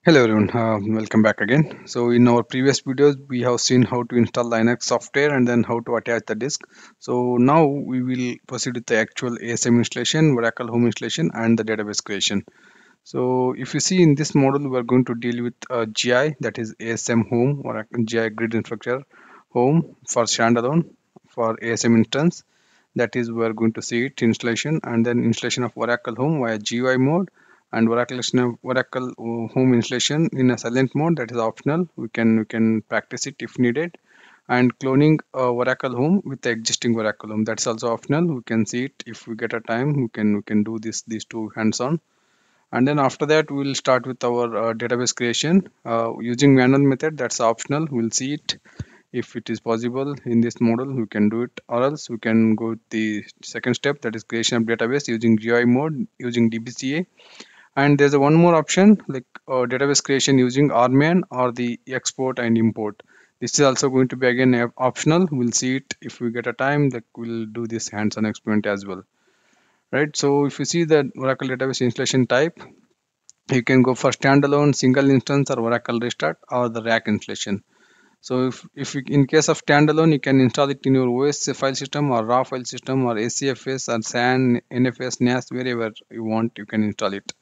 Hello everyone, welcome back again. So in our previous videos, we have seen how to install Linux software and then how to attach the disk. So now we will proceed with the actual ASM installation, Oracle Home installation and the database creation. So if you see in this module, we are going to deal with GI, that is ASM Home or GI Grid Infrastructure Home for standalone for ASM instance. That is, we are going to see it installation and then installation of Oracle Home via GUI mode and Oracle Home installation in a silent mode, that is optional. We can practice it if needed. And cloning Oracle Home with the existing Oracle Home, that's also optional. We can see it if we get a time. We can do these two hands on. And then after that we'll start with our database creation using manual method. That's optional. We'll see it if it is possible in this model. We can do it, or else we can go with the second step, that is creation of database using GUI mode using DBCA. And there's a one more option like database creation using RMAN or the export and import. This is also going to be again optional. We'll see it if we get a time, that we'll do this hands-on experiment as well, right? So if you see the Oracle database installation type, you can go for standalone, single instance, or Oracle restart, or the rack installation. So in case of standalone, you can install it in your OS file system or raw file system or ACFS or SAN, NFS, NAS, wherever you want, you can install it.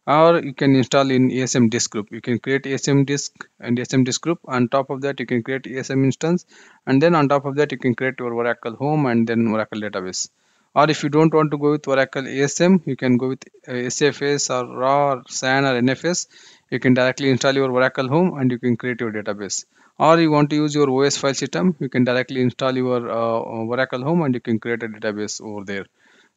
Or you can install in ASM disk group. You can create ASM disk and ASM disk group. On top of that, you can create ASM instance, and then on top of that, you can create your Oracle Home and then Oracle database. Or if you don't want to go with Oracle ASM, you can go with SFS or RAW or SAN or NFS. You can directly install your Oracle Home and you can create your database. Or you want to use your OS file system, you can directly install your Oracle Home and you can create a database over there.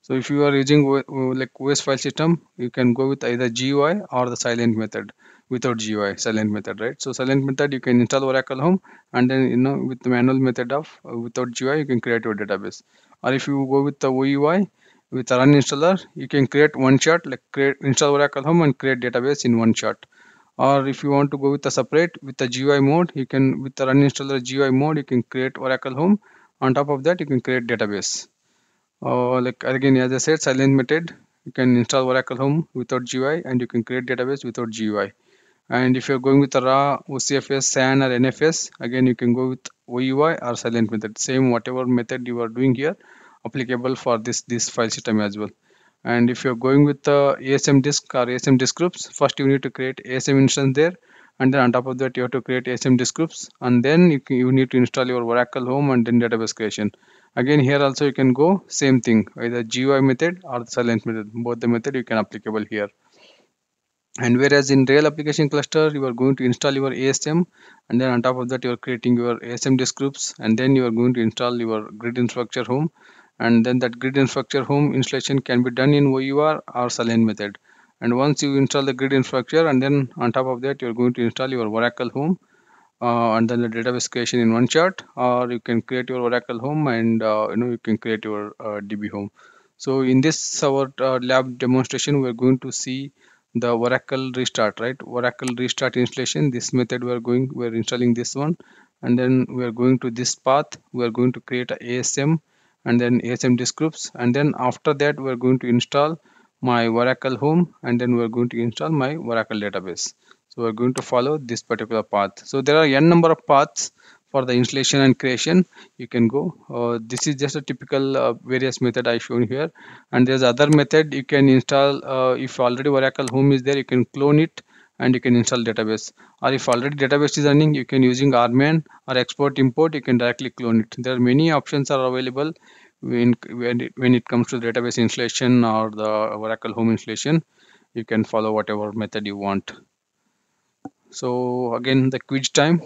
So if you are using like OS file system, you can go with either GUI or the silent method. Without GUI, silent method, right? So silent method, you can install Oracle Home, and then with the manual method of without GUI, you can create your database. Or if you go with the OUI with a run installer, you can create one shot, like create install Oracle Home and create database in one shot. Or if you want to go with a separate with the GUI mode, you can with the run installer GUI mode, you can create Oracle Home. On top of that, you can create database. Like again, as I said, silent method, you can install Oracle Home without GUI and you can create database without GUI. And if you're going with a raw OCFS, SAN or NFS, again you can go with OUI or silent method. Same whatever method you are doing here, applicable for this file system as well. And if you're going with the ASM disk or ASM disk groups, first you need to create ASM instance there, and then on top of that you have to create ASM disk groups, and then you need to install your Oracle Home and then database creation. Again here also you can go same thing, either GUI method or the silent method. Both the method you can applicable here. And whereas in real application cluster, you are going to install your ASM, and then on top of that you are creating your ASM disk groups, and then you are going to install your grid infrastructure home, and then that grid infrastructure home installation can be done in OUR or silent method. And once you install the grid infrastructure, and then on top of that you are going to install your Oracle Home, and then the database creation in one shot, or you can create your Oracle Home and you can create your DB Home. So in this our lab demonstration, we are going to see the Oracle restart, right? Oracle restart installation. This method we're installing this one, and then we are going to this path. We are going to create a ASM and then ASM disk groups, and then after that we are going to install my Oracle Home, and then we are going to install my Oracle database. So we're going to follow this particular path. So there are n number of paths for the installation and creation. You can go. This is just a typical various method I shown here, and there's other method you can install. If already Oracle Home is there, you can clone it and you can install database. Or if already database is running, you can using RMAN or export import. You can directly clone it. There are many options are available when it comes to database installation or the Oracle Home installation. You can follow whatever method you want. So again, the quiz time.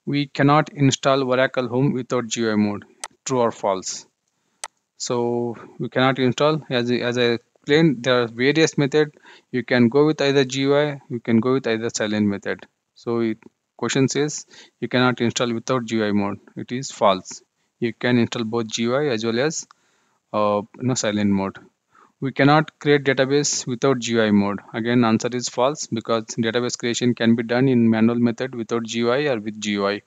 We cannot install Oracle Home without GUI mode. True or false? So we cannot install. As I explained, there are various methods. You can go with either GUI. You can go with either silent method. So question says you cannot install without GUI mode. It is false. You can install both GUI as well as silent mode. We cannot create database without GUI mode. Again, answer is false, because database creation can be done in manual method without GUI or with GUI,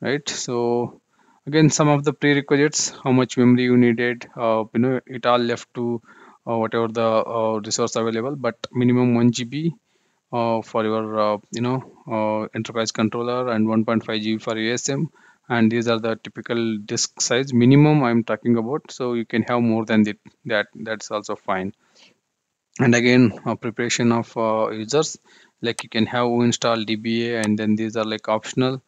right? So again, some of the prerequisites, how much memory you needed, it all left to whatever the resource available, but minimum 1 GB for your enterprise controller, and 1.5 GB for ASM. And these are the typical disk size minimum I'm talking about. So you can have more than that's also fine. And again, preparation of users, like you can have install DBA, and then these are like optional.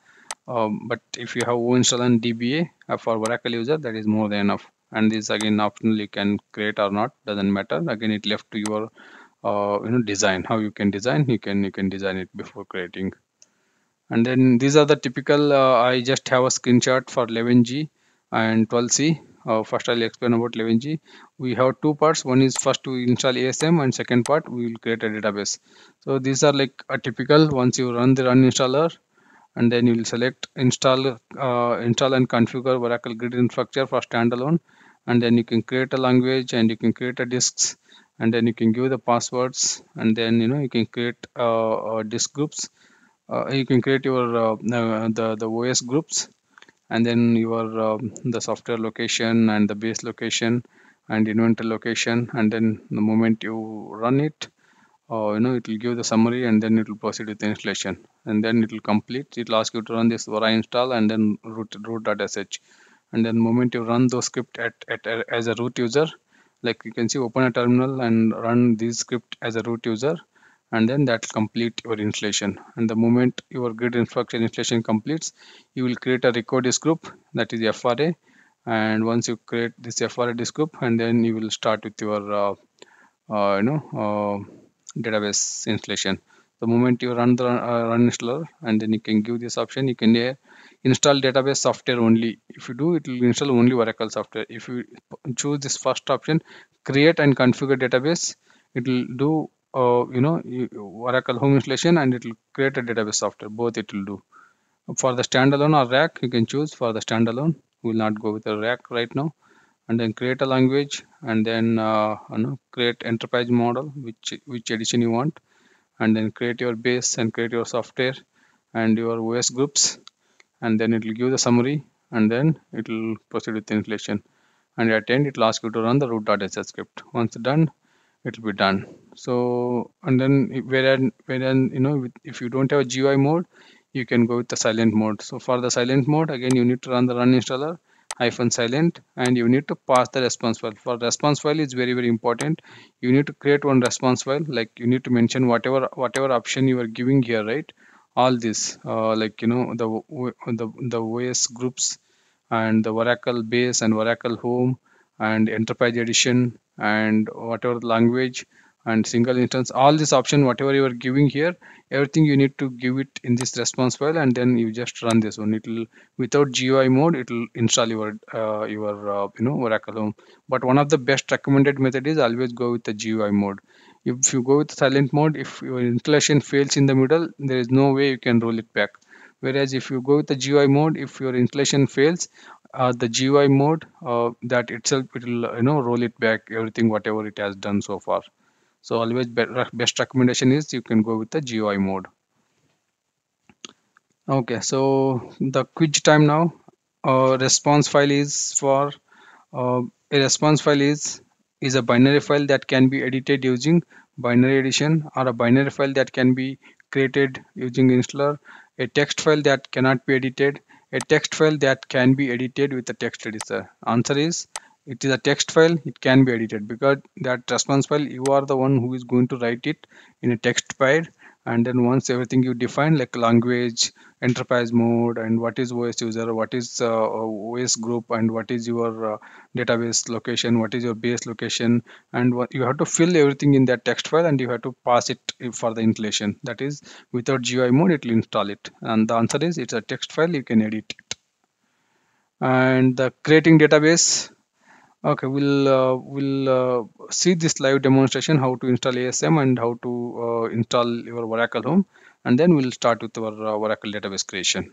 But if you have install and DBA for Oracle user, that is more than enough. And this again optional, you can create or not, doesn't matter. Again, it left to your design, how you can design. You can design it before creating. And then these are the typical, I just have a screenshot for 11G and 12C. First I'll explain about 11G. We have two parts. One is first to install ASM, and second part we will create a database. So these are like a typical. Once you run the run installer, and then you will select install and configure Oracle grid infrastructure for standalone. And then you can create a language, and you can create a disks, and then you can give the passwords, and then you can create disk groups. You can create your the OS groups, and then your the software location and the base location and inventory location. And then the moment you run it, it will give the summary, and then it will proceed with the installation, and then it will complete. It will ask you to run this vara install and then root.sh. And then the moment you run those script as a root user, like you can see, open a terminal and run this script as a root user, and then that will complete your installation. And the moment your grid infrastructure installation completes, you will create a record disk group, that is FRA. And once you create this FRA disk group, and then you will start with your database installation. The moment you run the run installer, and then you can give this option. You can install database software only. If you do, it will install only Oracle software. If you choose this first option, create and configure database, it will do Oracle home installation, and it will create a database software. Both it will do. For the standalone or rack, you can choose for the standalone. We will not go with the rack right now. And then create a language, and then create enterprise model, which edition you want, and then create your base and create your software and your OS groups, and then it will give the summary, and then it will proceed with the installation. And at the end, it will ask you to run the root.sh script. Once done, it will be done. So, and then if you don't have a GUI mode, you can go with the silent mode. So for the silent mode, again, you need to run the run installer -silent, and you need to pass the response file. For response file is very, very important. You need to create one response file. Like you need to mention whatever option you are giving here, right? All this, like the OS groups and the Oracle base and Oracle home and enterprise edition and whatever language and single instance, all this option, whatever you are giving here, everything you need to give it in this response file, and then you just run this one. It will, without GUI mode, it will install your Oracle home. But one of the best recommended method is always go with the GUI mode. If you go with silent mode, if your installation fails in the middle, there is no way you can roll it back. Whereas if you go with the GUI mode, if your installation fails, the GUI mode, that itself, it will roll it back, everything whatever it has done so far. So always best recommendation is you can go with the GUI mode. Okay, so the quiz time now. Response file is for a response file is a binary file that can be edited using binary edition, or a binary file that can be created using installer, a text file that cannot be edited, a text file that can be edited with a text editor. Answer is, it is a text file, it can be edited, because that response file, you are the one who is going to write it in a text file. And then once everything you define, like language, enterprise mode, and what is OS user, what is OS group, and what is your database location, what is your base location, and what you have to fill everything in that text file, and you have to pass it for the installation. That is, without GUI mode, it will install it. And the answer is, it's a text file, you can edit it. And the creating database. Okay, we'll see this live demonstration, how to install ASM and how to install your Oracle home, and then we'll start with our Oracle database creation.